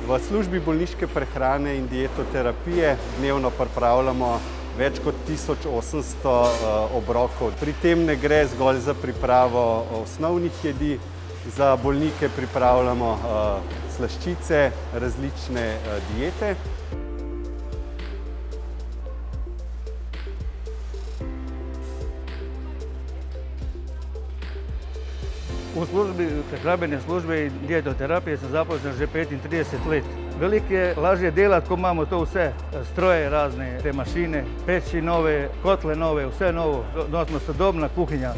V službi bolniške prehrane in dietoterapije dnevno pripravljamo več kot 1800 obrokov. Pri tem ne gre zgolj za pripravo osnovnih jedi, za bolnike pripravljamo slaščice, različne diete. V službi prehrambene službe in dietoterapije sem zaposlen že 35 let. Veliko je lažje delati, ko imamo to vse, stroje razne, te mašine, peči nove, kotle nove, vse novo, nosimo sodobna kuhinja.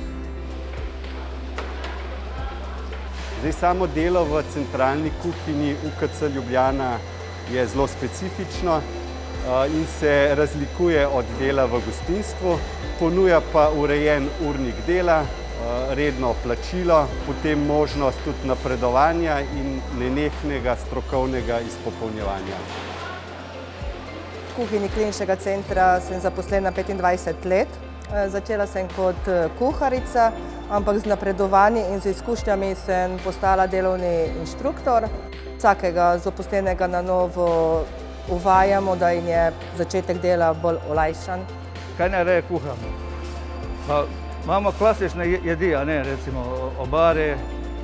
Zdaj, samo delo v centralni kuhinji UKC Ljubljana je zelo specifično in se razlikuje od dela v gostinstvu, ponuja pa urejen urnik dela, redno plačilo, potem možnost tudi napredovanja in nenehnega strokovnega izpopolnjevanja. V kuhinji kliničnega centra sem zaposlena 25 let. Začela sem kot kuharica, ampak z napredovanji in z izkušnjami sem postala delovni inštruktor. Vsakega zaposlenega na novo uvajamo, da jim je začetek dela bolj olajšan. Kaj najraje kuhamo? Imamo klasične jedi, recimo obare,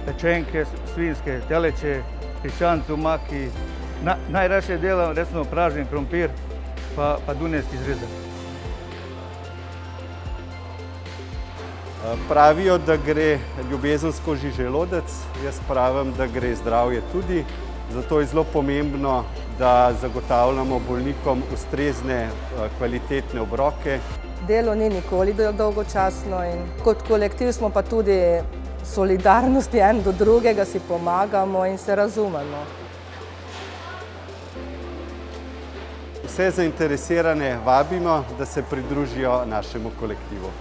pečenke, svinjske, teleče, piščanci v maki. Najraje delam recimo pražen krompir pa dunajski zrezek. Pravijo, da gre ljubezen skozi želodec, jaz pravim, da gre zdravje tudi. Zato je zelo pomembno, da zagotavljamo bolnikom ustrezne, kvalitetne obroke. Delo ni nikoli dolgočasno in kot kolektiv smo pa tudi solidarnosti en do drugega, si pomagamo in se razumemo. Vse zainteresirane vabimo, da se pridružijo našemu kolektivu.